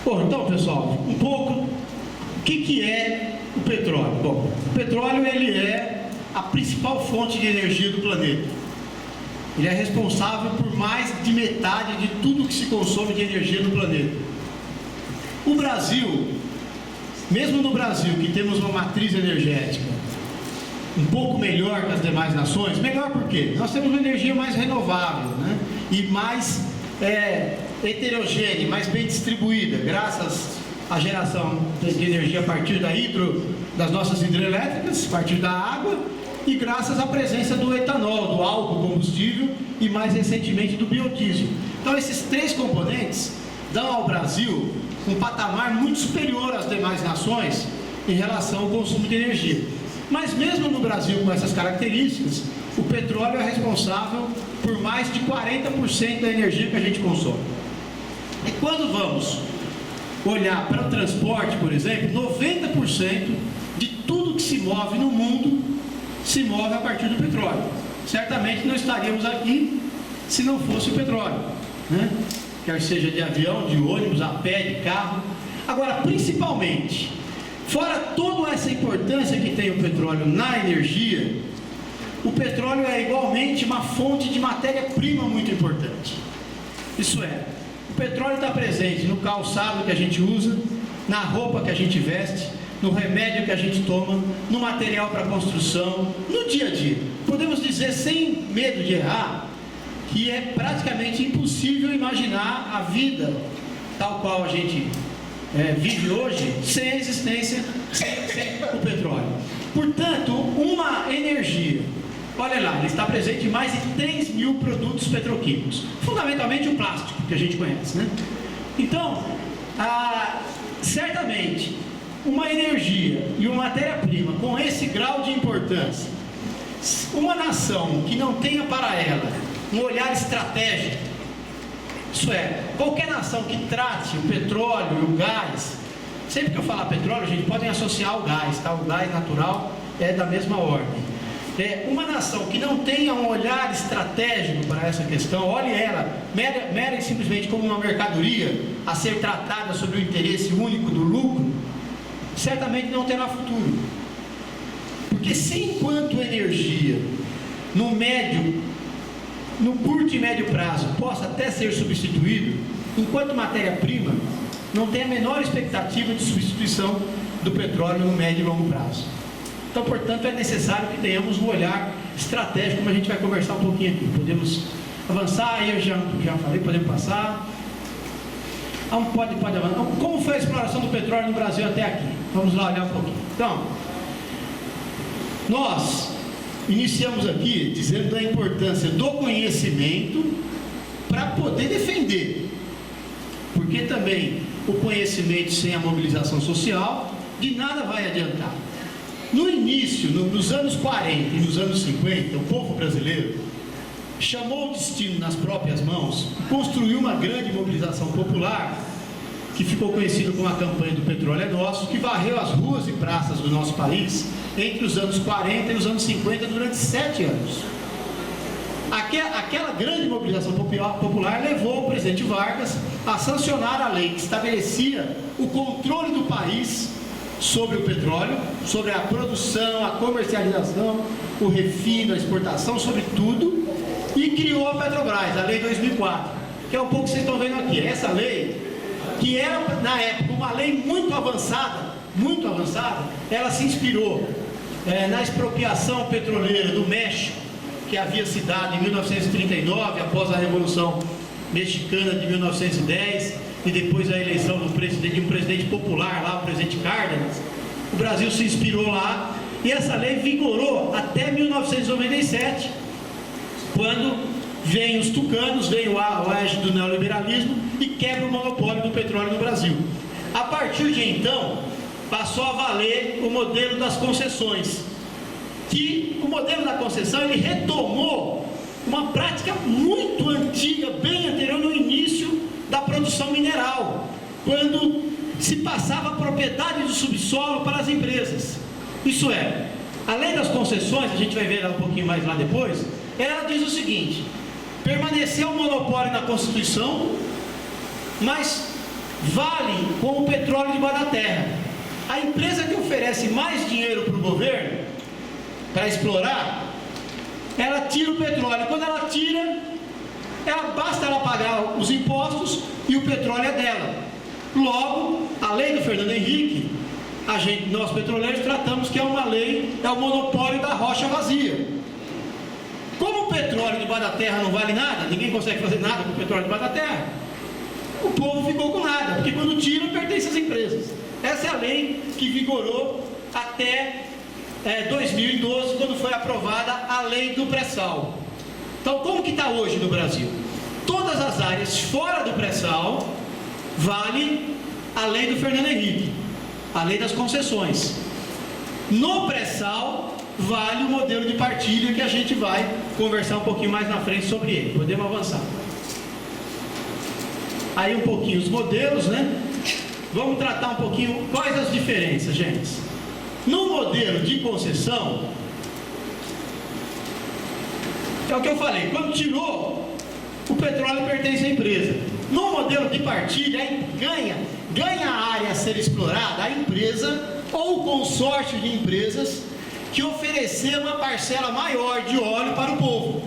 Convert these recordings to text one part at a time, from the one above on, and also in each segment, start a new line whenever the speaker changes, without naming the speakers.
Bom, então, pessoal, um pouco o que é o petróleo. Bom, o petróleo ele é a principal fonte de energia do planeta. Ele é responsável por mais de metade de tudo que se consome de energia no planeta. O Brasil, mesmo no Brasil, que temos uma matriz energética um pouco melhor que as demais nações, melhor por quê? Nós temos uma energia mais renovável, né? E mais heterogênea, mais bem distribuída, graças à geração de energia a partir das nossas hidrelétricas, a partir da água, e graças à presença do etanol, do álcool combustível e mais recentemente do biodiesel. Então esses três componentes dão ao Brasil um patamar muito superior às demais nações em relação ao consumo de energia. Mas mesmo no Brasil com essas características, o petróleo é responsável por mais de 40% da energia que a gente consome. E quando vamos olhar para o transporte, por exemplo, 90% de tudo que se move no mundo se move a partir do petróleo. Certamente não estaríamos aqui se não fosse o petróleo, né? Quer seja de avião, de ônibus, a pé, de carro. Agora, principalmente, fora toda essa importância que tem o petróleo na energia, o petróleo é igualmente uma fonte de matéria-prima muito importante. Isso é, o petróleo está presente no calçado que a gente usa, na roupa que a gente veste, no remédio que a gente toma, no material para construção, no dia a dia. Podemos dizer, sem medo de errar, que é praticamente impossível imaginar a vida tal qual a gente vive hoje sem a existência, sem o petróleo. Portanto, uma energia, olha lá, ele está presente em mais de 3 mil produtos petroquímicos, fundamentalmente o plástico, que a gente conhece, né? Então, certamente, uma energia e uma matéria-prima com esse grau de importância, uma nação que não tenha para ela um olhar estratégico, isso é, qualquer nação que trate o petróleo e o gás, sempre que eu falar petróleo, a gente pode associar ao gás, tá? O gás natural é da mesma ordem. Uma nação que não tenha um olhar estratégico para essa questão, olhe ela mera e simplesmente como uma mercadoria a ser tratada sob o interesse único do lucro, certamente não terá futuro. Porque se enquanto energia no curto e médio prazo possa até ser substituído, enquanto matéria-prima não tem a menor expectativa de substituição do petróleo no médio e longo prazo. Então, portanto, é necessário que tenhamos um olhar estratégico, como a gente vai conversar um pouquinho aqui. Podemos avançar, aí eu já falei, podemos passar. Pode avançar. Como foi a exploração do petróleo no Brasil até aqui? Vamos lá olhar um pouquinho. Então, nós iniciamos aqui dizendo da importância do conhecimento para poder defender, porque também o conhecimento sem a mobilização social de nada vai adiantar. No início, nos anos 40 e nos anos 50, o povo brasileiro chamou o destino nas próprias mãos e construiu uma grande mobilização popular que ficou conhecida como a campanha do Petróleo é Nosso, que varreu as ruas e praças do nosso país entre os anos 40 e os anos 50 durante 7 anos. Aquela grande mobilização popular levou o presidente Vargas a sancionar a lei que estabelecia o controle do país sobre o petróleo, sobre a produção, a comercialização, o refino, a exportação, sobre tudo, e criou a Petrobras, a Lei 2004, que é um pouco que vocês estão vendo aqui. Essa lei, que era na época uma lei muito avançada, ela se inspirou na expropriação petroleira do México, que havia se dado em 1939, após a Revolução Mexicana de 1910, e depois a eleição de um presidente popular lá, o presidente Cárdenas. O Brasil se inspirou lá, e essa lei vigorou até 1997, quando vem os tucanos, vem o auge do neoliberalismo e quebra o monopólio do petróleo no Brasil. A partir de então, passou a valer o modelo das concessões, que o modelo da concessão ele retomou uma prática muito antiga, bem anterior no início da produção mineral, quando se passava a propriedade do subsolo para as empresas. Isso é, a lei das concessões, a gente vai ver um pouquinho mais lá depois, ela diz o seguinte: permaneceu o monopólio na Constituição, mas vale com o petróleo debaixo da terra. A empresa que oferece mais dinheiro para o governo, para explorar, ela tira o petróleo. Quando ela tira, basta ela pagar os impostos e o petróleo é dela. Logo, a lei do Fernando Henrique, nós petroleiros tratamos que é uma lei, é o monopólio da rocha vazia. Como o petróleo debaixo da terra não vale nada, ninguém consegue fazer nada com o petróleo debaixo da terra, o povo ficou com nada, porque quando tira, pertence às empresas. Essa é a lei que vigorou até 2012, quando foi aprovada a lei do pré-sal. Então, como que está hoje no Brasil? Todas as áreas fora do pré-sal vale a lei do Fernando Henrique, a lei das concessões. No pré-sal vale o modelo de partilha, que a gente vai conversar um pouquinho mais na frente sobre ele. Podemos avançar. Aí um pouquinho os modelos, né? Vamos tratar um pouquinho quais as diferenças, gente. No modelo de concessão, é o que eu falei, quando tirou, o petróleo pertence à empresa. No modelo de partilha, ganha a área a ser explorada a empresa ou o consórcio de empresas que oferecer uma parcela maior de óleo para o povo.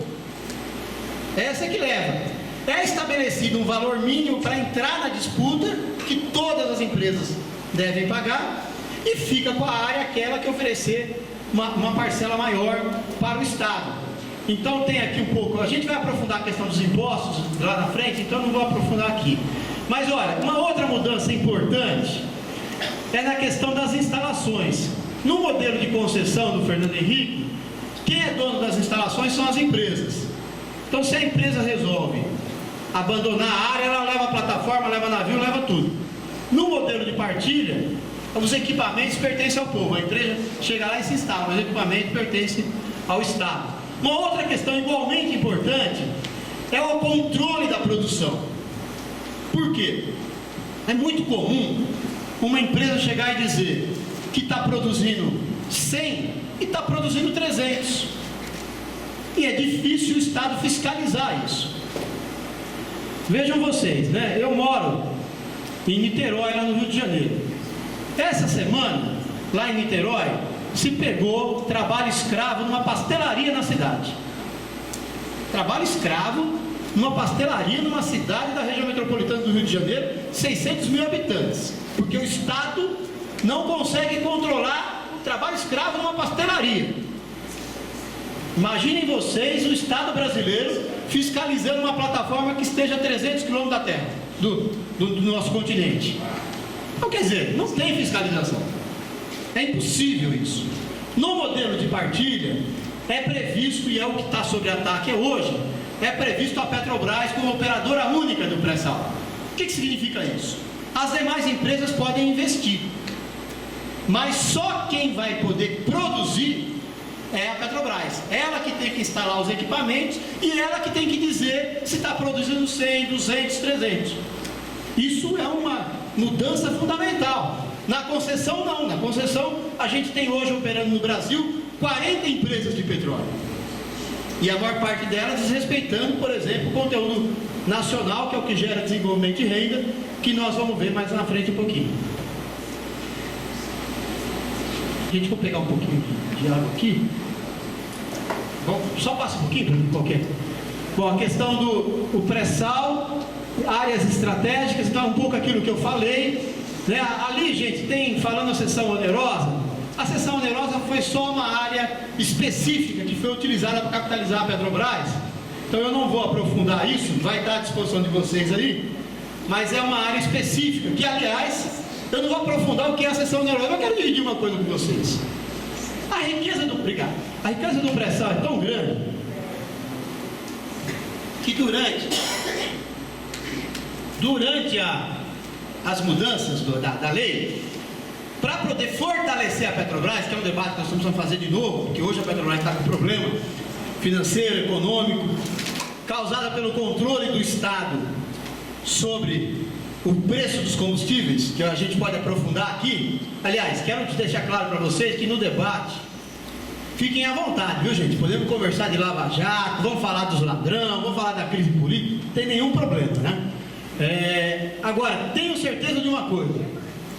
Essa é que leva. É estabelecido um valor mínimo para entrar na disputa, que todas as empresas devem pagar, e fica com a área aquela que oferecer uma parcela maior para o Estado. Então tem aqui um pouco, a gente vai aprofundar a questão dos impostos lá na frente, então não vou aprofundar aqui. Mas olha, uma outra mudança importante é na questão das instalações. No modelo de concessão do Fernando Henrique, quem é dono das instalações são as empresas. Então, se a empresa resolve abandonar a área, ela leva a plataforma, leva navio, leva tudo. No modelo de partilha, os equipamentos pertencem ao povo. A empresa chega lá e se instala, mas o equipamento pertence ao Estado. Uma outra questão igualmente importante é o controle da produção. Por quê? É muito comum uma empresa chegar e dizer que está produzindo 100 e está produzindo 300. E é difícil o Estado fiscalizar isso. Vejam vocês, né? Eu moro em Niterói, lá no Rio de Janeiro. Essa semana, lá em Niterói, se pegou trabalho escravo numa pastelaria na cidade. Trabalho escravo numa pastelaria numa cidade da região metropolitana do Rio de Janeiro, 600 mil habitantes. Porque o Estado não consegue controlar o trabalho escravo numa pastelaria. Imaginem vocês o Estado brasileiro fiscalizando uma plataforma que esteja a 300 quilômetros da terra, do nosso continente. Então, quer dizer, não tem fiscalização. É impossível isso. No modelo de partilha, é previsto, e é o que está sob ataque hoje, é previsto a Petrobras como operadora única do pré-sal. O que significa isso? As demais empresas podem investir, mas só quem vai poder produzir é a Petrobras. Ela que tem que instalar os equipamentos e ela que tem que dizer se está produzindo 100, 200, 300. Isso é uma mudança fundamental. Na concessão não. Na concessão a gente tem hoje operando no Brasil 40 empresas de petróleo. E a maior parte delas desrespeitando, por exemplo, o conteúdo nacional, que é o que gera desenvolvimento de renda, que nós vamos ver mais na frente um pouquinho. A gente vai pegar um pouquinho de água aqui. Bom, só passa um pouquinho para mim, qualquer. Bom, a questão do pré-sal, áreas estratégicas, então um pouco aquilo que eu falei, né? Ali, gente, tem, falando a seção onerosa, a seção onerosa foi só uma área específica que foi utilizada para capitalizar a Petrobras. Então eu não vou aprofundar isso, vai estar à disposição de vocês aí, mas é uma área específica, que aliás, eu não vou aprofundar o que é a seção onerosa, eu quero dividir uma coisa com vocês. A riqueza do pré-sal é tão grande que durante as mudanças da lei, para poder fortalecer a Petrobras, que é um debate que nós precisamos fazer de novo, porque hoje a Petrobras está com problema financeiro, econômico, causada pelo controle do Estado sobre o preço dos combustíveis, que a gente pode aprofundar aqui. Aliás, quero deixar claro para vocês que no debate, fiquem à vontade, viu, gente? Podemos conversar de Lava Jato, vamos falar dos ladrões, vamos falar da crise política, não tem nenhum problema, né? Agora, tenho certeza de uma coisa: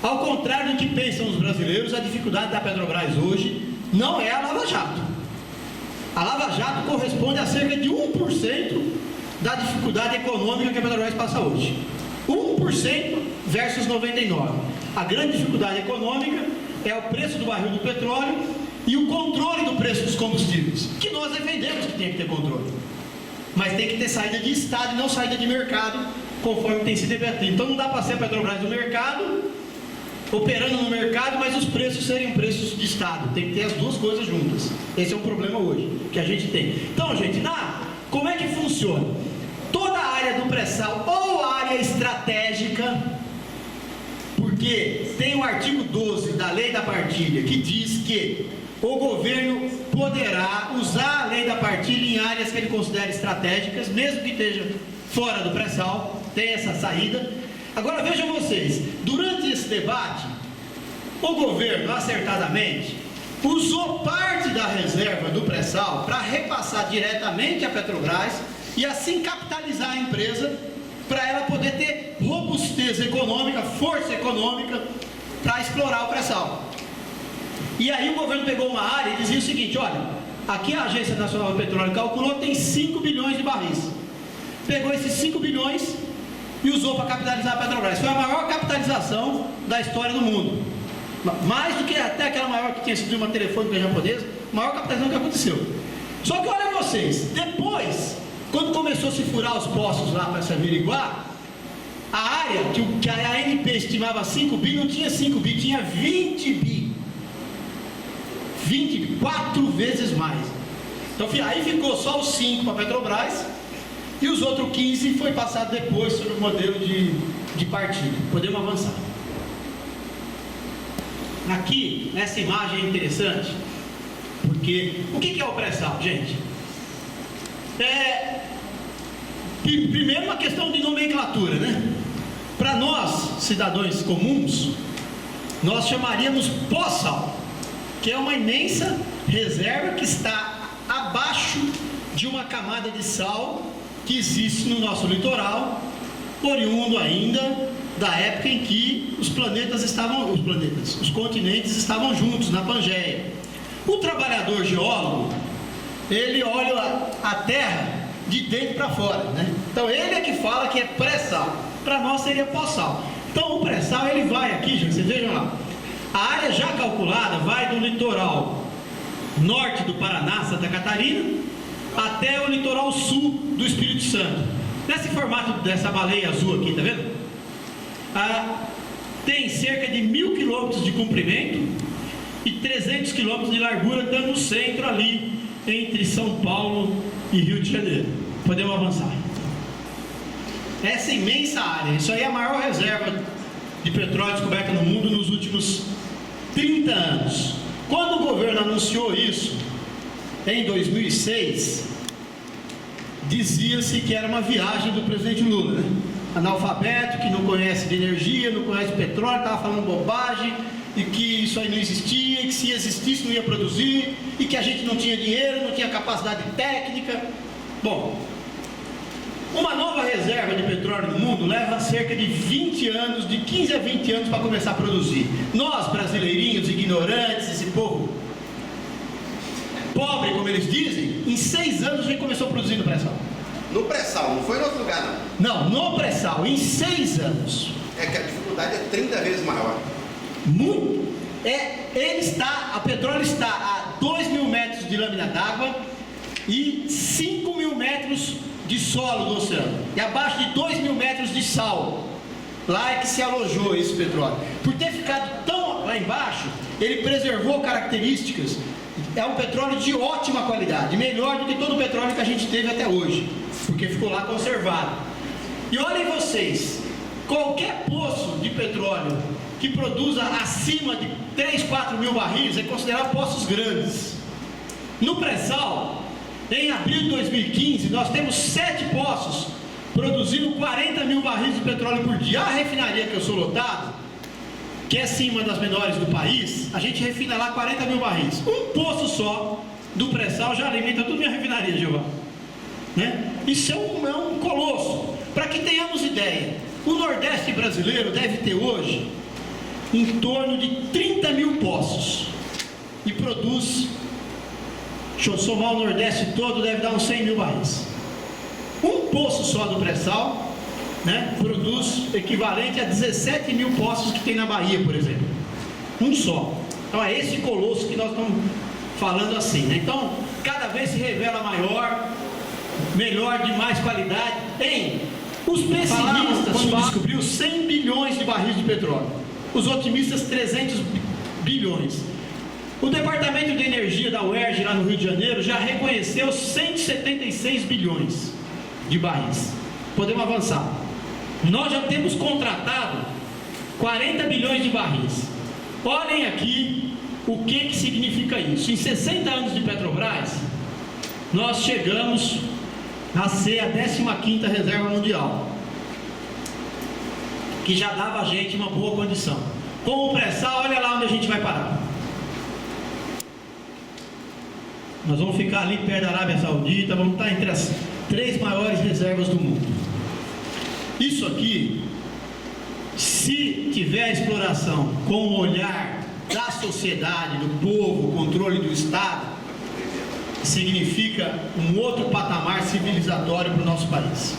ao contrário do que pensam os brasileiros, a dificuldade da Petrobras hoje não é a Lava Jato. A Lava Jato corresponde a cerca de 1% da dificuldade econômica que a Petrobras passa hoje. 1% versus 99%. A grande dificuldade econômica é o preço do barril do petróleo e o controle do preço dos combustíveis, que nós defendemos que tem que ter controle. Mas tem que ter saída de Estado e não saída de mercado, conforme tem se debatido. Então não dá para ser a Petrobras do mercado, operando no mercado, mas os preços serem preços de Estado. Tem que ter as duas coisas juntas. Esse é um problema hoje que a gente tem. Então, gente, como é que funciona? Toda a área do pré-sal ou área estratégica, porque tem o artigo 12 da Lei da Partilha que diz que o governo poderá usar a Lei da Partilha em áreas que ele considera estratégicas, mesmo que esteja fora do pré-sal, tem essa saída. Agora vejam vocês, durante esse debate, o governo acertadamente usou parte da reserva do pré-sal para repassar diretamente à Petrobras e assim capitalizar a empresa para ela poder ter robustez econômica, força econômica para explorar o pré-sal. E aí o governo pegou uma área e dizia o seguinte: olha, aqui a Agência Nacional do Petróleo calculou, tem 5 bilhões de barris. Pegou esses 5 bilhões e usou para capitalizar a Petrobras. Foi a maior capitalização da história do mundo. Mais do que até aquela maior que tinha sido uma telefônica japonesa, maior capitalização que aconteceu. Só que olha vocês, depois, quando começou a se furar os poços lá para se averiguar, a área que a ANP estimava 5 bi, não tinha 5 bi, tinha 20 bi. 24 vezes mais. Então aí ficou só os 5 para a Petrobras e os outros 15 foi passado depois sobre o modelo de partido. Podemos avançar. Aqui, nessa imagem é interessante, porque o que é o pré-sal, gente? Primeiro uma questão de nomenclatura, né? Para nós, cidadãos comuns, nós chamaríamos pós-sal, que é uma imensa reserva que está abaixo de uma camada de sal que existe no nosso litoral, oriundo ainda da época em que os continentes estavam juntos na Pangeia. O trabalhador geólogo, ele olha a terra de dentro para fora, né? Então ele é que fala que é pré-sal. Para nós seria pós-sal. Então o pré-sal, ele vai aqui, gente, vocês vejam lá. A área já calculada vai do litoral norte do Paraná, Santa Catarina, até o litoral sul do Espírito Santo. Nesse formato dessa baleia azul aqui, tá vendo? Tem cerca de 1.000 quilômetros de comprimento e 300 quilômetros de largura, dando o centro ali entre São Paulo e Rio de Janeiro. Podemos avançar. Essa imensa área, isso aí é a maior reserva de petróleo descoberta no mundo nos últimos 30 anos. Quando o governo anunciou isso, em 2006, dizia-se que era uma viagem do presidente Lula, né? Analfabeto, que não conhece de energia, não conhece petróleo, estava falando bobagem, e que isso aí não existia, e que se existisse não ia produzir, e que a gente não tinha dinheiro, não tinha capacidade técnica. Bom, uma nova reserva de petróleo no mundo leva cerca de 20 anos, de 15 a 20 anos para começar a produzir. Nós, brasileirinhos, ignorantes, esse povo pobre, como eles dizem, em 6 anos a gente começou a produzir no pré-sal.
No pré-sal, não foi em outro lugar, não?
Não, no pré-sal, em 6 anos.
É que a dificuldade é 30 vezes maior.
Muito. A petróleo está a 2.000 metros de lâmina d'água e 5.000 metros de solo do oceano. E abaixo de 2.000 metros de sal. Lá é que se alojou esse petróleo. Por ter ficado tão lá embaixo, ele preservou características. É um petróleo de ótima qualidade, melhor do que todo o petróleo que a gente teve até hoje, porque ficou lá conservado. E olhem vocês, qualquer poço de petróleo que produza acima de 3, 4 mil barris é considerado poços grandes. No pré-sal, em abril de 2015, nós temos 7 poços produzindo 40 mil barris de petróleo por dia. A refinaria que eu sou lotado, que é sim uma das menores do país, a gente refina lá 40 mil barris. Um poço só do pré-sal já alimenta toda a minha refinaria, Giovanni, né? Isso é um colosso. Para que tenhamos ideia, O Nordeste brasileiro deve ter hoje em torno de 30 mil poços e produz, deixa eu somar o Nordeste todo, deve dar uns 100 mil barris. Um poço só do pré-sal, né, produz equivalente a 17 mil poços que tem na Bahia, por exemplo. Um só. Então é esse colosso que nós estamos falando assim, né? Então, cada vez se revela maior, melhor, de mais qualidade. Os pessimistas quando descobriu 100 bilhões de barris de petróleo. Os otimistas 300 bilhões. O Departamento de Energia da UERJ, lá no Rio de Janeiro, já reconheceu 176 bilhões de barris. Podemos avançar. Nós já temos contratado 40 bilhões de barris. Olhem aqui o que significa isso. Em 60 anos de Petrobras, nós chegamos a ser a 15ª reserva mundial, que já dava a gente uma boa condição. Com o pré-sal, olha lá onde a gente vai parar. Nós vamos ficar ali perto da Arábia Saudita, vamos estar entre as 3 maiores reservas do mundo. Isso aqui, se tiver a exploração com o olhar da sociedade, do povo, controle do Estado, significa um outro patamar civilizatório para o nosso país.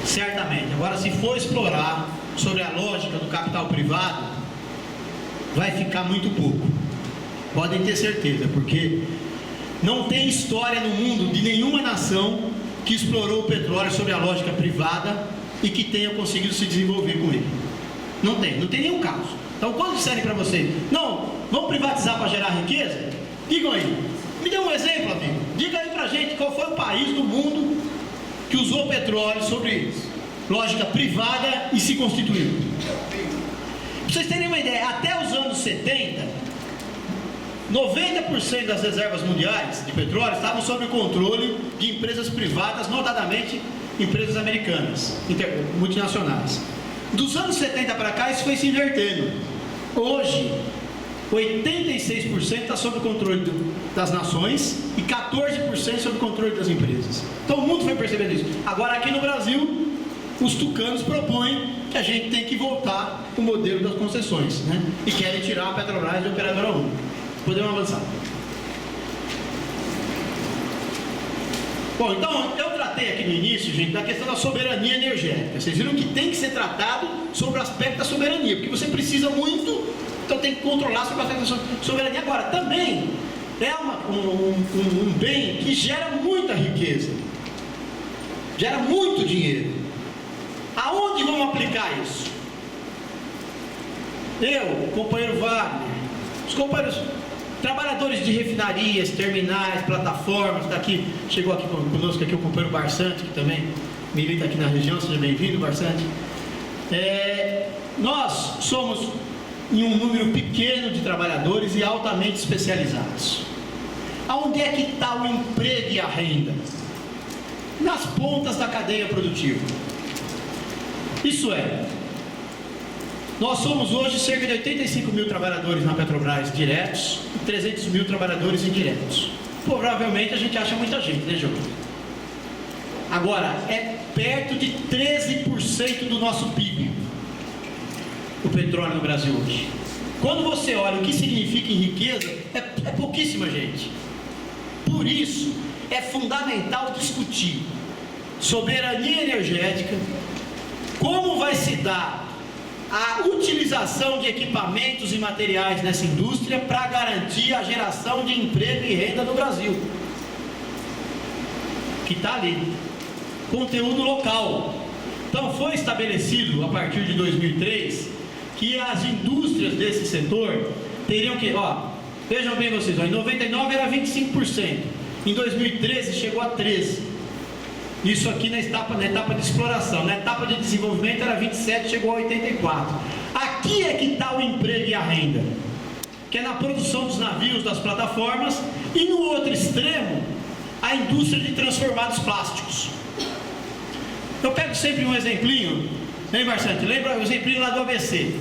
Certamente. Agora, se for explorar sobre a lógica do capital privado, vai ficar muito pouco. Podem ter certeza, porque não tem história no mundo de nenhuma nação que explorou o petróleo sobre a lógica privada e que tenha conseguido se desenvolver com ele. Não tem nenhum caso. Então, quando disserem para você, não, vamos privatizar para gerar riqueza, digam aí, me dê um exemplo, amigo. Diga aí para a gente qual foi o país do mundo que usou petróleo sobre lógica privada e se constituiu. Para vocês terem uma ideia, até os anos 70, 90% das reservas mundiais de petróleo estavam sob o controle de empresas privadas, notadamente empresas americanas, multinacionais. Dos anos 70 para cá, isso foi se invertendo. Hoje, 86% está sob o controle das nações e 14% sob o controle das empresas. Então o mundo foi percebendo isso. Agora, aqui no Brasil, os tucanos propõem que a gente tem que voltar o modelo das concessões, né? E querem tirar a Petrobras de operadora única. Podemos avançar. Bom, então eu tratei aqui no início, gente, da questão da soberania energética. Vocês viram que tem que ser tratado sobre o aspecto da soberania, porque você precisa muito, então tem que controlar sobre o aspecto da soberania. Agora, também é um bem que gera muita riqueza, gera muito dinheiro. Aonde vamos aplicar isso? Eu, o companheiro Wagner, os companheiros trabalhadores de refinarias, terminais, plataformas, daqui, chegou aqui conosco aqui o companheiro Barsante, que também milita aqui na região, seja bem-vindo, Barsante. Nós somos em um número pequeno de trabalhadores e altamente especializados. Aonde é que está o emprego e a renda? Nas pontas da cadeia produtiva. Isso é, nós somos hoje cerca de 85 mil trabalhadores na Petrobras diretos e 300 mil trabalhadores indiretos. Provavelmente a gente acha muita gente, né, João? Agora, é perto de 13% do nosso PIB, o petróleo no Brasil hoje. Quando você olha o que significa em riqueza, é pouquíssima gente. Por isso, é fundamental discutir soberania energética, como vai se dar a utilização de equipamentos e materiais nessa indústria para garantir a geração de emprego e renda no Brasil, que está ali, conteúdo local. Então foi estabelecido a partir de 2003 que as indústrias desse setor teriam que, vejam bem vocês, em 99 era 25%, em 2013 chegou a 13%. Isso aqui na etapa de exploração. Na etapa de desenvolvimento era 27%, chegou a 84%. Aqui é que está o emprego e a renda, que é na produção dos navios, das plataformas, e no outro extremo, a indústria de transformados plásticos. Eu pego sempre um exemplinho, hein, Marcelo? Lembra o exemplinho lá do ABC,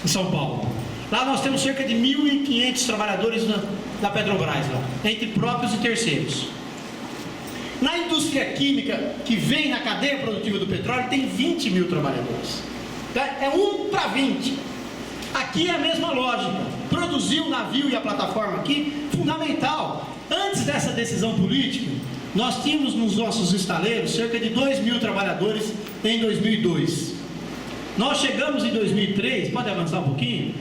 em São Paulo? Lá nós temos cerca de 1.500 trabalhadores da Petrobras, lá, entre próprios e terceiros. Na indústria química, que vem na cadeia produtiva do petróleo, tem 20 mil trabalhadores. É 1 para 20. Aqui é a mesma lógica. Produzir o navio e a plataforma aqui, fundamental. Antes dessa decisão política, nós tínhamos nos nossos estaleiros cerca de 2 mil trabalhadores em 2002. Nós chegamos em 2003, pode avançar um pouquinho,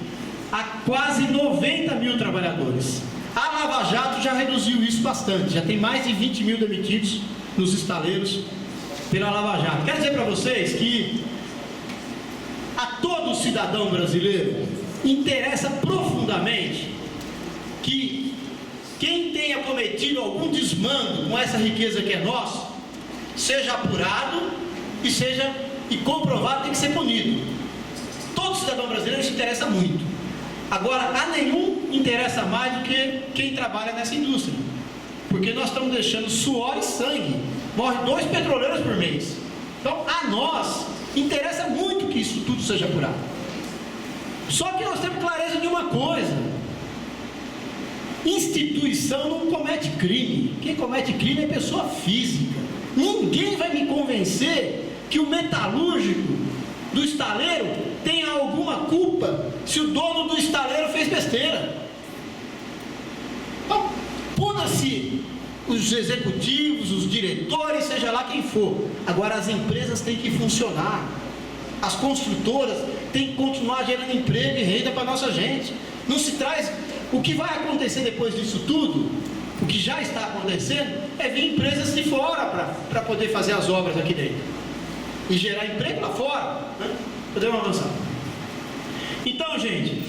a quase 90 mil trabalhadores. A Lava Jato já reduziu isso bastante, já tem mais de 20 mil demitidos nos estaleiros pela Lava Jato. Quero dizer para vocês que a todo cidadão brasileiro interessa profundamente que quem tenha cometido algum desmando com essa riqueza que é nossa, seja apurado e comprovado, tem que ser punido. Todo cidadão brasileiro se interessa muito. Agora, a nenhum interessa mais do que quem trabalha nessa indústria, porque nós estamos deixando suor e sangue. Morre 2 petroleiros por mês. Então, a nós interessa muito que isso tudo seja apurado. Só que nós temos clareza de uma coisa: instituição não comete crime. Quem comete crime é pessoa física. Ninguém vai me convencer que o metalúrgico do estaleiro tenha alguma culpa se o dono do estaleiro fez besteira. Então, puna-se os executivos, os diretores, seja lá quem for. Agora, as empresas têm que funcionar. As construtoras têm que continuar gerando emprego e renda para a nossa gente. Não se traz... O que vai acontecer depois disso tudo, o que já está acontecendo, é vir empresas de fora para poder fazer as obras aqui dentro e gerar emprego lá fora, né? Podemos avançar. Então, gente,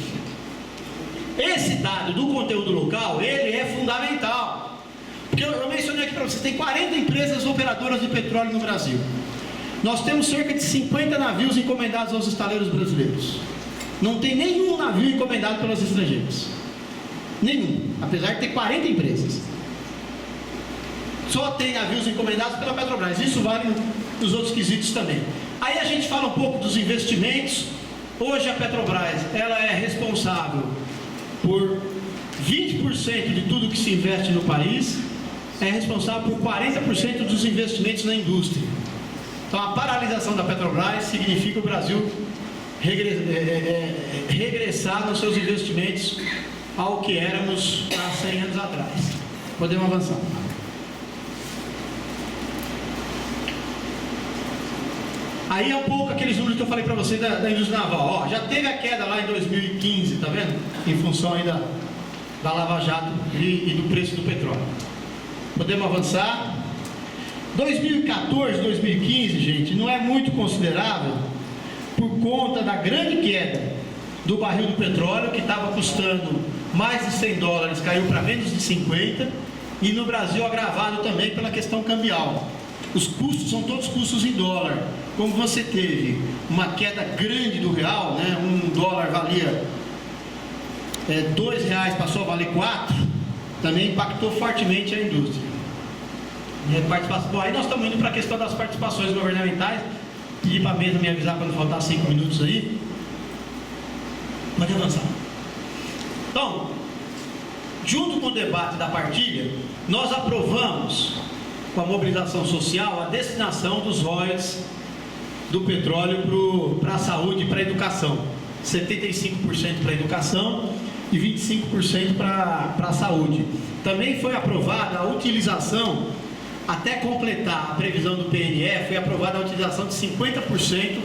esse dado do conteúdo local, ele é fundamental, porque eu mencionei aqui para vocês, tem 40 empresas operadoras de petróleo no Brasil. Nós temos cerca de 50 navios encomendados aos estaleiros brasileiros. Não tem nenhum navio encomendado pelos estrangeiros. Nenhum, apesar de ter 40 empresas. Só tem navios encomendados pela Petrobras. Isso vale nos outros quesitos também. Aí a gente fala um pouco dos investimentos. Hoje a Petrobras, ela é responsável por 20% de tudo que se investe no país, é responsável por 40% dos investimentos na indústria. Então a paralisação da Petrobras significa o Brasil regressar nos seus investimentos ao que éramos há 100 anos atrás. Podemos avançar. Aí é um pouco aqueles números que eu falei para você da indústria naval. Ó, já teve a queda lá em 2015, tá vendo? Em função ainda da Lava Jato e do preço do petróleo. Podemos avançar. 2014, 2015, gente, não é muito considerável por conta da grande queda do barril do petróleo, que estava custando mais de $100, caiu para menos de 50, e no Brasil agravado também pela questão cambial. Os custos são todos custos em dólar. Como você teve uma queda grande do real, né, $1 valia R$2, passou a valer 4, também impactou fortemente a indústria. Bom, aí nós estamos indo para a questão das participações governamentais. Pedi para a mesa me avisar quando faltar 5 minutos aí. Pode avançar. Então, junto com o debate da partilha, nós aprovamos, com a mobilização social, a destinação dos royalties do petróleo para a saúde e para a educação. 75% para a educação e 25% para a saúde. Também foi aprovada a utilização, até completar a previsão do PNE, foi aprovada a utilização de 50%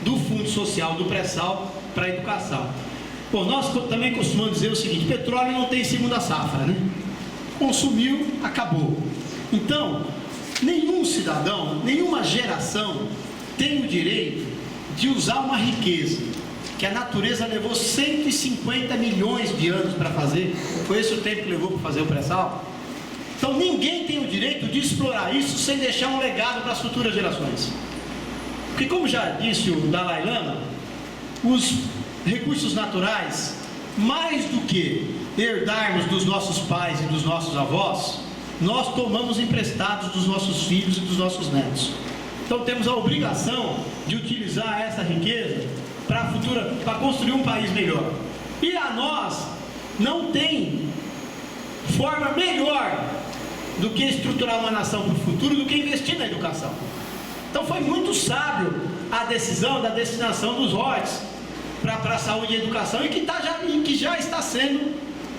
do Fundo Social do Pré-Sal para a educação. Bom, nós também costumamos dizer o seguinte: petróleo não tem segunda safra, né? Consumiu, acabou. Então, nenhum cidadão, nenhuma geração tem o direito de usar uma riqueza que a natureza levou 150 milhões de anos para fazer. Foi esse o tempo que levou para fazer o pré-sal? Então ninguém tem o direito de explorar isso sem deixar um legado para as futuras gerações. Porque, como já disse o Dalai Lama, os recursos naturais, mais do que herdarmos dos nossos pais e dos nossos avós, nós tomamos emprestados dos nossos filhos e dos nossos netos. Então temos a obrigação de utilizar essa riqueza para a futura, para construir um país melhor. E a nós não tem forma melhor do que estruturar uma nação para o futuro, do que investir na educação. Então foi muito sábio a decisão da destinação dos royalties para a saúde e educação, e que já está sendo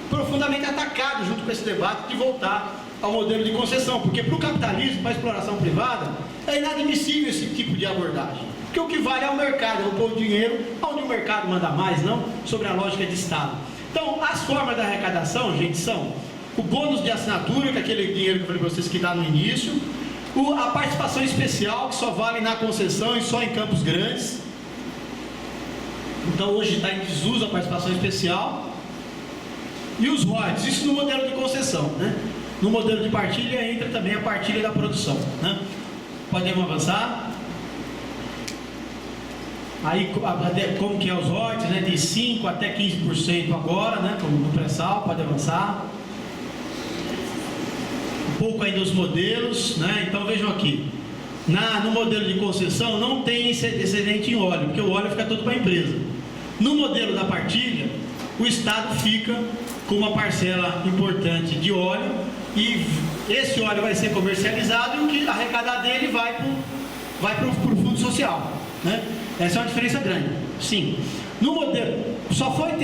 profundamente atacado junto com esse debate de voltar ao modelo de concessão, porque para o capitalismo, para a exploração privada, é inadmissível esse tipo de abordagem, porque o que vale é o mercado, é o pôr dinheiro onde o mercado manda mais, não sobre a lógica de Estado. Então, as formas da arrecadação, gente, são o bônus de assinatura, que é aquele dinheiro que eu falei para vocês que dá no início, a participação especial, que só vale na concessão e só em campos grandes. Então, hoje está em desuso a participação especial. E os royalties, isso no modelo de concessão, né? No modelo de partilha entra também a partilha da produção, né? Podemos avançar? Aí, como que é os royalties, né? De 5% até 15% agora, né? Como no pré-sal, pode avançar. Um pouco ainda os modelos, né? Então vejam aqui. No modelo de concessão não tem excedente em óleo, porque o óleo fica todo para a empresa. No modelo da partilha, o Estado fica com uma parcela importante de óleo, e esse óleo vai ser comercializado e o que arrecadar dele vai para o fundo social, né? Essa é uma diferença grande. Sim. No modelo,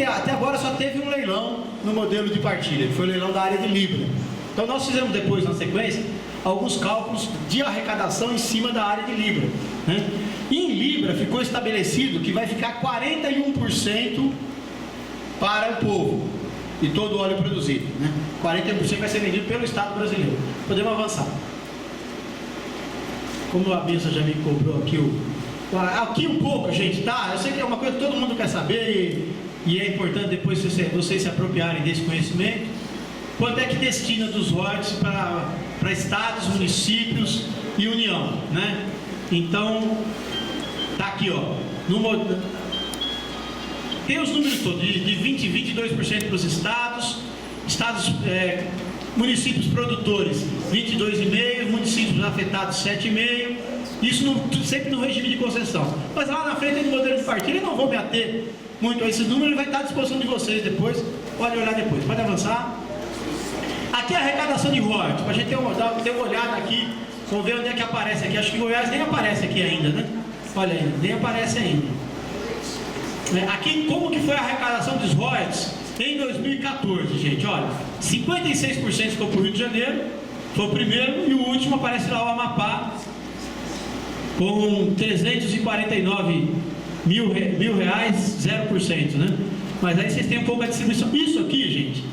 até agora só teve um leilão no modelo de partilha, que foi o leilão da área de Libra. Então nós fizemos depois, na sequência, alguns cálculos de arrecadação em cima da área de Libra, né? Em Libra ficou estabelecido que vai ficar 41% para o povo e todo o óleo produzido, né? 41% vai ser vendido pelo Estado brasileiro. Podemos avançar. Como a Bessa já me cobrou aqui um pouco, gente, tá? Eu sei que é uma coisa que todo mundo quer saber e é importante depois vocês se apropriarem desse conhecimento. Quanto é que destina dos royalties para estados, municípios e União, né? Então, tá aqui, ó. Tem os números todos, de 22% para os estados, municípios produtores 22,5%, municípios afetados 7,5%, isso sempre no regime de concessão. Mas lá na frente do modelo de partilha, eu não vou me ater muito a esse número, ele vai estar à disposição de vocês depois, pode olhar depois, pode avançar. Aqui é a arrecadação de royalties, para a gente ter uma olhada aqui, vamos ver onde é que aparece aqui. Acho que Goiás nem aparece aqui ainda, né? Olha aí, nem aparece ainda. Aqui, como que foi a arrecadação dos royalties em 2014, gente? Olha, 56% ficou para o Rio de Janeiro, foi o primeiro, e o último aparece lá, o Amapá, com 349 mil reais, 0%, né? Mas aí vocês têm um pouco a distribuição. Isso aqui, gente,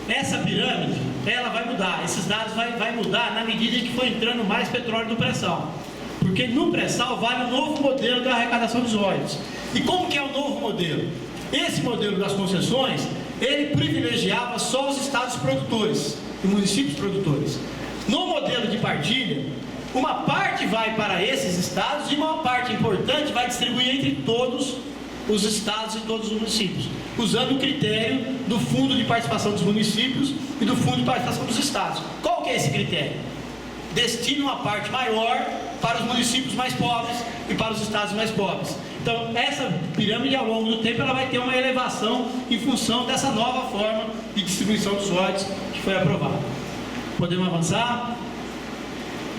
essa pirâmide, ela vai mudar, esses dados vai mudar na medida em que for entrando mais petróleo no pré-sal. Porque no pré-sal vale o novo modelo da arrecadação dos royalties. E como que é o novo modelo? Esse modelo das concessões, ele privilegiava só os estados produtores e municípios produtores. No modelo de partilha, uma parte vai para esses estados e uma parte importante vai distribuir entre todos os estados e todos os municípios, usando o critério do fundo de participação dos municípios e do fundo de participação dos estados. Qual que é esse critério? Destina uma parte maior para os municípios mais pobres e para os estados mais pobres. Então, essa pirâmide, ao longo do tempo, ela vai ter uma elevação em função dessa nova forma de distribuição dos royalties que foi aprovada. Podemos avançar?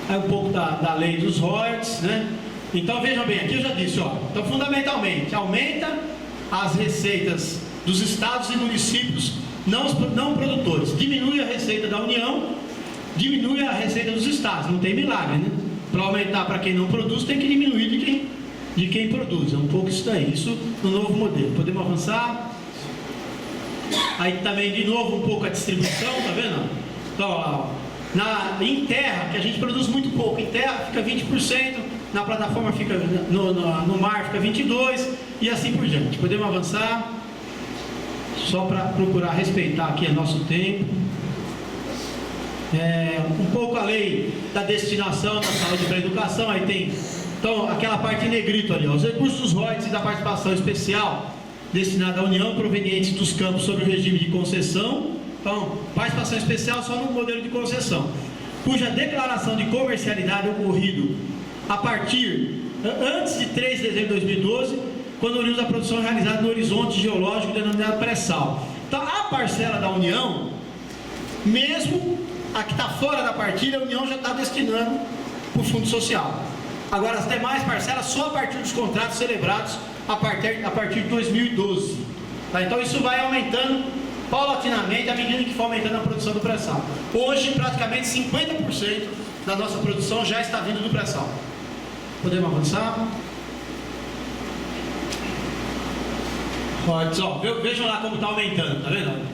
Aí um pouco da lei dos royalties, né? Então, vejam bem, aqui eu já disse, ó. Então, fundamentalmente, aumenta as receitas dos estados e municípios não produtores, diminui a receita da União, diminui a receita dos estados, não tem milagre, né? Para aumentar para quem não produz, tem que diminuir de quem produz. É um pouco isso daí, isso no novo modelo. Podemos avançar? Aí também, de novo, um pouco a distribuição, tá vendo? Então, ó, em terra, que a gente produz muito pouco, em terra fica 20%, na plataforma fica, no mar fica 22%, e assim por diante. Podemos avançar? Só para procurar respeitar aqui o nosso tempo. Um pouco a lei da destinação da saúde para a educação, aí tem, então, aquela parte em negrito ali, ó, os recursos dos royalties e da participação especial destinada à União provenientes dos campos sob o regime de concessão. Então, participação especial só no modelo de concessão, cuja declaração de comercialidade ocorrido antes de 3 de dezembro de 2012, quando oriundo da produção realizada no horizonte geológico denominado pré-sal. Então, a parcela da União, mesmo a que está fora da partilha, a União já está destinando para o Fundo Social. Agora, as demais parcelas só a partir dos contratos celebrados a partir de 2012. Tá? Então, isso vai aumentando paulatinamente à medida que for aumentando a produção do pré-sal. Hoje, praticamente 50% da nossa produção já está vindo do pré-sal. Podemos avançar? Vejam lá como está aumentando, tá vendo?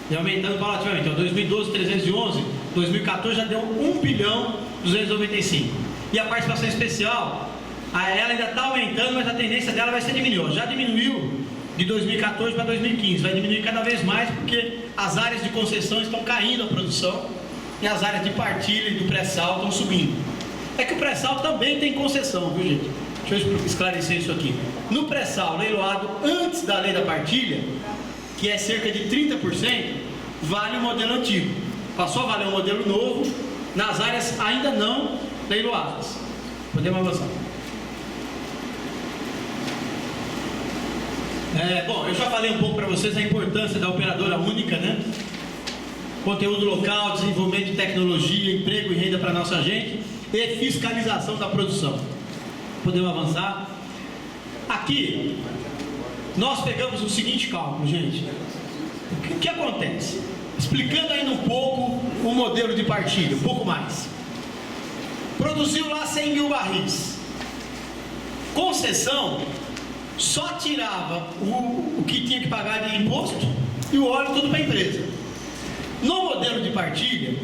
Está aumentando paulatinamente. 2012, 311, 2014 já deu 1 bilhão 295. E a participação especial, ela ainda está aumentando, mas a tendência dela vai ser diminuir. Já diminuiu de 2014 para 2015, vai diminuir cada vez mais porque as áreas de concessão estão caindo a produção e as áreas de partilha e do pré-sal estão subindo. É que o pré-sal também tem concessão, viu, gente? Deixa eu esclarecer isso aqui. No pré-sal leiloado antes da lei da partilha, que é cerca de 30%, vale o modelo antigo. Passou a valer um modelo novo nas áreas ainda não leiloadas. Podemos avançar. Bom, eu já falei um pouco para vocês a importância da operadora única, né? Conteúdo local, desenvolvimento de tecnologia, emprego e renda para nossa gente e fiscalização da produção. Podemos avançar. Aqui, nós pegamos o seguinte cálculo, gente. O que acontece? Explicando ainda um pouco o modelo de partilha, um pouco mais. Produziu lá 100 mil barris. Concessão só tirava o que tinha que pagar de imposto e o óleo tudo para a empresa. No modelo de partilha,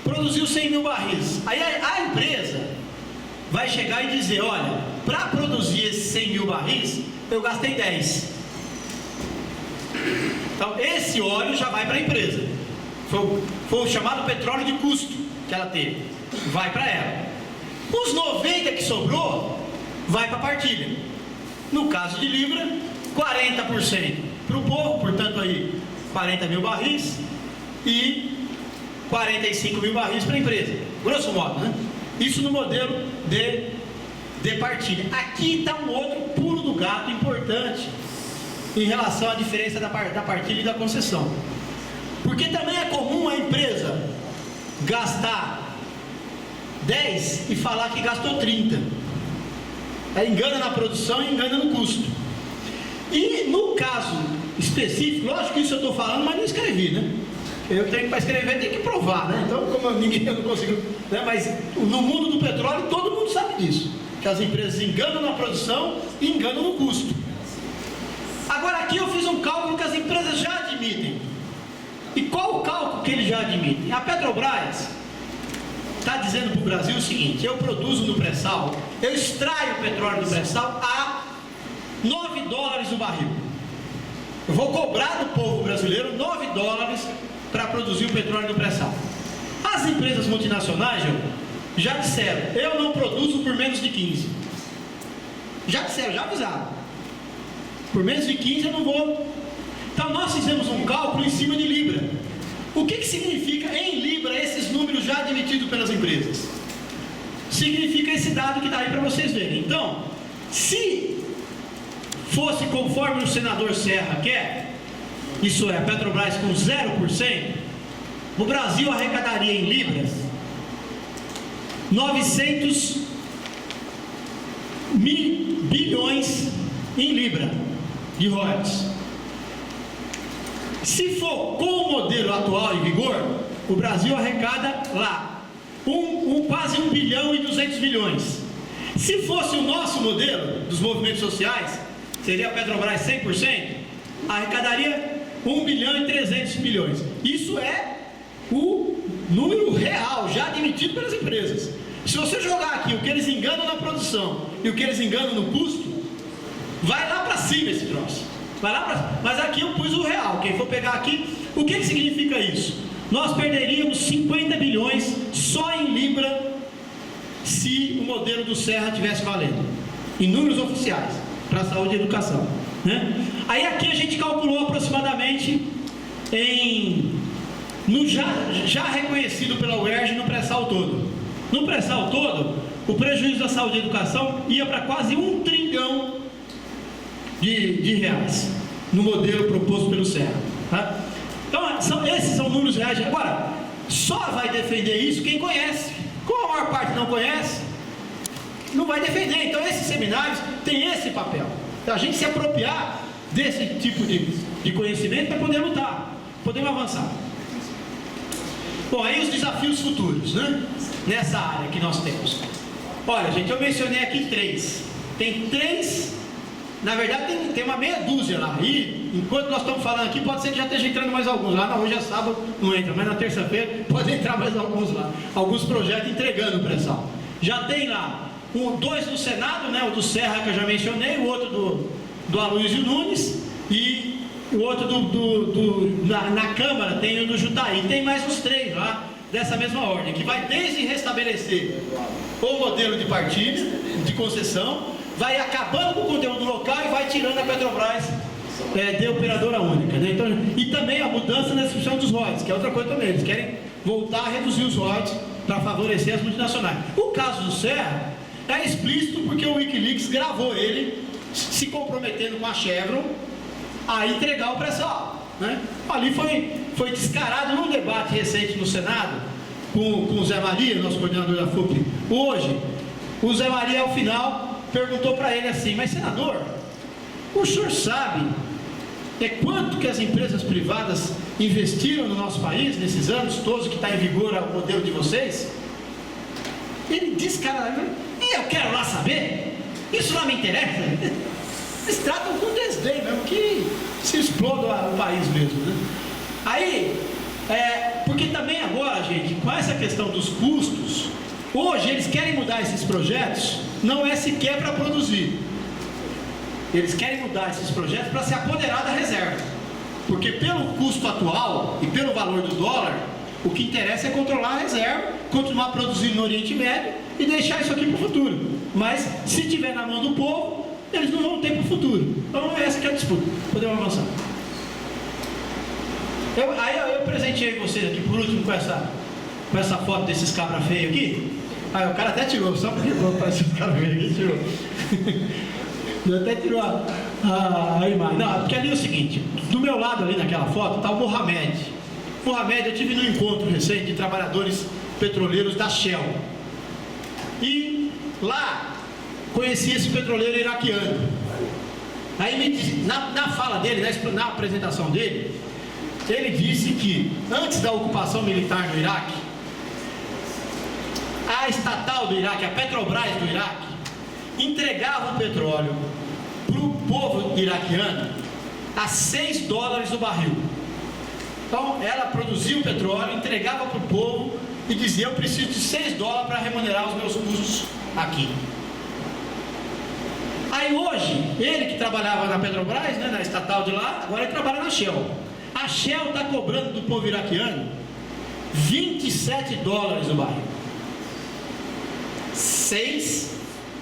produziu 100 mil barris. Aí a empresa vai chegar e dizer, olha, para produzir esses 100 mil barris, eu gastei 10. Então, esse óleo já vai para a empresa. Foi o chamado petróleo de custo que ela teve. Vai para ela. Os 90 que sobrou, vai para a partilha. No caso de Libra, 40% para o povo, portanto aí 40 mil barris e 45 mil barris para a empresa. Grosso modo, né? Isso no modelo de partilha. Aqui está um outro pulo do gato importante em relação à diferença da partilha e da concessão. Porque também é comum a empresa gastar 10 e falar que gastou 30. Engana na produção e engana no custo. E no caso específico, lógico que isso eu estou falando, mas não escrevi, né? Eu tenho para escrever, tem que provar, né? Então, como eu não consigo, né? Mas no mundo do petróleo, todo mundo sabe disso. Que as empresas enganam na produção e enganam no custo. Agora aqui eu fiz um cálculo que as empresas já admitem. E qual o cálculo que eles já admitem? A Petrobras está dizendo para o Brasil o seguinte: eu produzo no pré-sal, eu extraio o petróleo do pré-sal a 9 dólares o barril. Eu vou cobrar do povo brasileiro 9 dólares para produzir o petróleo do pré-sal. As empresas multinacionais já disseram, eu não produzo por menos de 15. Já disseram, já avisaram. Por menos de 15 eu não vou. Então nós fizemos um cálculo em cima de Libra. O que significa em Libra esses números já admitidos pelas empresas? Significa esse dado que está aí para vocês verem. Então, se fosse conforme o senador Serra quer, isso é, a Petrobras com 0%, o Brasil arrecadaria em libras 900 bilhões em libra de royalties. Se for com o modelo atual em vigor, o Brasil arrecada lá quase 1 bilhão e 200 milhões. Se fosse o nosso modelo dos movimentos sociais, seria a Petrobras 100%, arrecadaria 1 bilhão e 300 milhões. Isso é o número real, já admitido pelas empresas. Se você jogar aqui o que eles enganam na produção e o que eles enganam no custo, vai lá para cima esse troço. Vai lá pra... Mas aqui eu pus o real. Quem for pegar aqui, o que significa isso? Nós perderíamos 50 bilhões só em Libra se o modelo do Serra tivesse valendo, em números oficiais, para saúde e educação, né? Aí aqui a gente calculou aproximadamente já reconhecido pela UERJ no pré-sal todo. No pré-sal todo, o prejuízo da saúde e educação ia para quase 1 trilhão de reais no modelo proposto pelo Serra, tá? Então esses são números reais. Agora, só vai defender isso quem conhece. Como a maior parte não conhece, não vai defender. Então esses seminários têm esse papel. Então, a gente se apropriar desse tipo de conhecimento para poder lutar, podemos avançar. Bom, aí os desafios futuros, né? Nessa área que nós temos. Olha, gente, eu mencionei aqui 3. Tem 3, na verdade tem uma meia dúzia lá. E enquanto nós estamos falando aqui, pode ser que já esteja entrando mais alguns lá. Não, hoje é sábado, não entra, mas na terça-feira pode entrar mais alguns lá. Alguns projetos entregando pressão. Já tem lá 2 do Senado, né? O do Serra que eu já mencionei, o outro do Aloysio Nunes e o outro na Câmara tem o do Jutaí. Tem mais uns 3 lá dessa mesma ordem, que vai desde restabelecer o modelo de partido, de concessão, vai acabando com o conteúdo local e vai tirando a Petrobras de operadora única, né? Então, e também a mudança na distribuição dos royalties, que é outra coisa também. Eles querem voltar a reduzir os royalties para favorecer as multinacionais. O caso do Serra é explícito porque o Wikileaks gravou ele se comprometendo com a Chevron a entregar o pré-sal, né? Ali foi descarado num debate recente no Senado com o Zé Maria, nosso coordenador da FUP. Hoje, o Zé Maria, ao final, perguntou para ele assim: mas senador, o senhor sabe quanto que as empresas privadas investiram no nosso país nesses anos todos que está em vigor o modelo de vocês? Ele descaradamente: e eu quero lá saber, isso lá me interessa. Eles tratam com desdém mesmo, que se exploda o país mesmo, né? Aí, porque também agora, gente, com essa questão dos custos, hoje eles querem mudar esses projetos, não é sequer para produzir. Eles querem mudar esses projetos para se apoderar da reserva. Porque pelo custo atual e pelo valor do dólar, o que interessa é controlar a reserva, continuar produzindo no Oriente Médio e deixar isso aqui para o futuro. Mas se tiver na mão do povo, eles não vão ter para o futuro. Então essa que é a disputa. Podemos avançar. Eu presenteei vocês aqui por último com essa foto desses cabra feio aqui. Aí o cara até tirou, só porque apareceu os cabra feio aqui, tirou. Ele até tirou a imagem. Não, porque ali é o seguinte: do meu lado ali naquela foto está o Mohamed. Mohamed, eu tive num encontro recente de trabalhadores petroleiros da Shell. E lá conheci esse petroleiro iraquiano. Aí me disse, na fala dele, na apresentação dele, ele disse que antes da ocupação militar no Iraque, a estatal do Iraque, a Petrobras do Iraque, entregava o petróleo para o povo iraquiano a $6 o barril. Então ela produzia o petróleo, entregava para o povo e dizia: eu preciso de $6 para remunerar os meus custos aqui. Aí hoje, ele que trabalhava na Petrobras, né, na estatal de lá, agora ele trabalha na Shell. A Shell está cobrando do povo iraquiano $27 o barril. 6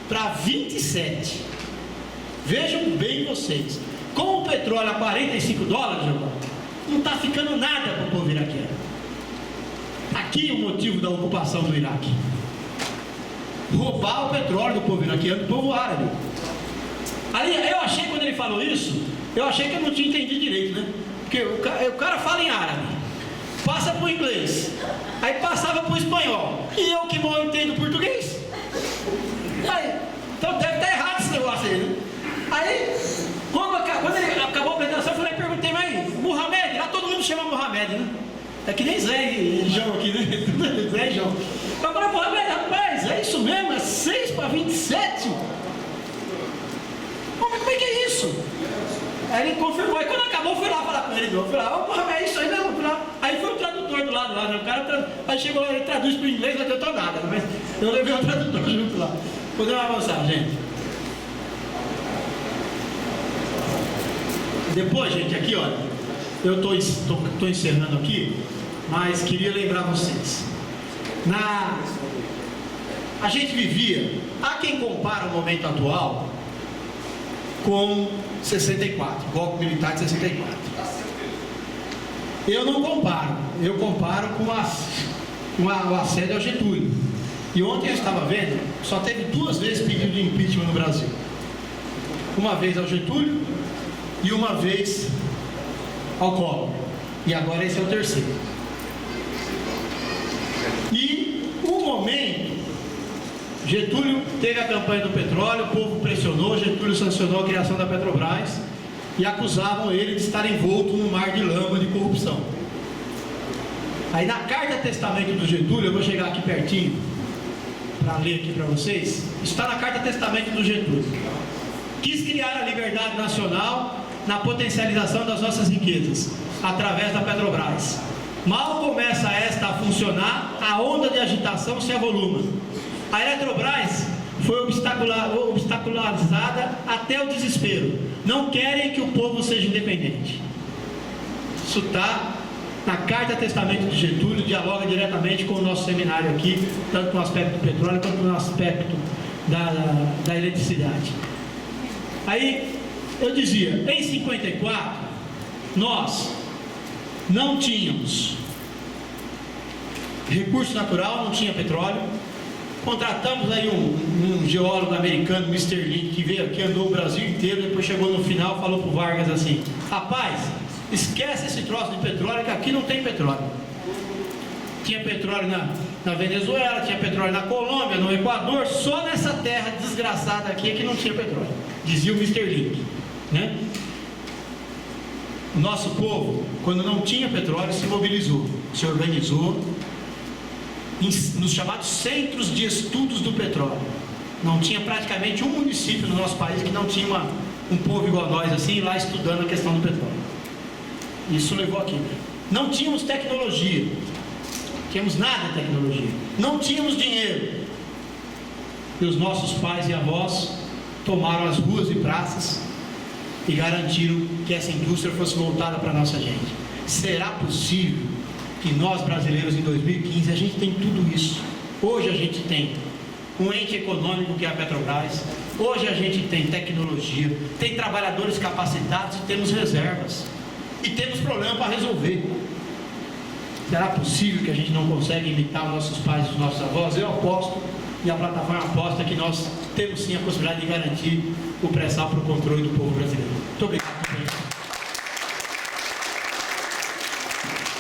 para 27. Vejam bem vocês. Com o petróleo a $45, não está ficando nada para o povo iraquiano. Aqui o motivo da ocupação do Iraque: roubar o petróleo do povo iraquiano, do povo árabe. Aí eu achei, quando ele falou isso, eu achei que eu não tinha entendido direito, né? Porque o cara fala em árabe, passa para o inglês, aí passava para o espanhol, e eu que mal entendo português. Aí, então deve estar errado esse negócio aí, né? Aí, quando ele acabou a apresentação, eu perguntei: mas Mohamed, lá todo mundo chama Mohamed, né? É que nem Zé e João aqui, né? Zé e João. Agora, Mohamed, rapaz, é isso mesmo? É 6 para 27? Mas como é que é isso? Aí ele confirmou. Aí quando acabou, eu fui lá falar com ele. Eu falei: ó, Mohamed, é isso aí mesmo. Aí foi o tradutor do lado lá, né? O cara aí chegou lá, ele traduz para o inglês, não adiantou nada, mas eu levei o tradutor junto lá. Podemos avançar, gente. Depois, gente, aqui, olha, eu estou encerrando aqui, mas queria lembrar vocês. A gente vivia, há quem compara o momento atual com 64, golpe militar de 64. Eu não comparo, eu comparo com o assédio ao Getúlio. E ontem eu estava vendo, só teve 2 vezes pedido de impeachment no Brasil. Uma vez ao Getúlio e uma vez ao Collor. E agora esse é o terceiro. Getúlio teve a campanha do petróleo, o povo pressionou, Getúlio sancionou a criação da Petrobras e acusavam ele de estar envolto num mar de lama de corrupção. Aí na carta testamento do Getúlio, eu vou chegar aqui pertinho para ler aqui para vocês, está na carta testamento do Getúlio. Quis criar a liberdade nacional na potencialização das nossas riquezas, através da Petrobras. Mal começa esta a funcionar, a onda de agitação se avoluma. A Eletrobras foi obstaculizada até o desespero. Não querem que o povo seja independente. Isso está na carta testamento de Getúlio, dialoga diretamente com o nosso seminário aqui, tanto no aspecto do petróleo quanto no aspecto da eletricidade. Aí eu dizia, em 54 nós não tínhamos recurso natural, não tinha petróleo. Contratamos aí um geólogo americano, Mr. Link, que veio aqui, andou o Brasil inteiro, depois chegou no final, falou para o Vargas assim: rapaz, esquece esse troço de petróleo, que aqui não tem petróleo. Tinha petróleo na Venezuela, tinha petróleo na Colômbia, no Equador, só nessa terra desgraçada aqui é que não tinha petróleo, dizia o Mr. Link, né? O nosso povo, quando não tinha petróleo, se mobilizou, se organizou nos chamados centros de estudos do petróleo. Não tinha praticamente um município no nosso país que não tinha um povo igual a nós assim, lá estudando a questão do petróleo. Isso levou aqui. Não tínhamos tecnologia, tínhamos nada de tecnologia, não tínhamos dinheiro, e os nossos pais e avós tomaram as ruas e praças e garantiram que essa indústria fosse voltada para a nossa gente. Será possível que nós brasileiros em 2015, a gente tem tudo isso? Hoje a gente tem um ente econômico que é a Petrobras, hoje a gente tem tecnologia, tem trabalhadores capacitados e temos reservas, e temos problema para resolver. Será possível que a gente não consegue imitar os nossos pais e os nossos avós? Eu aposto, e a plataforma aposta, que nós temos sim a possibilidade de garantir o pré-sal para o controle do povo brasileiro. Muito obrigado.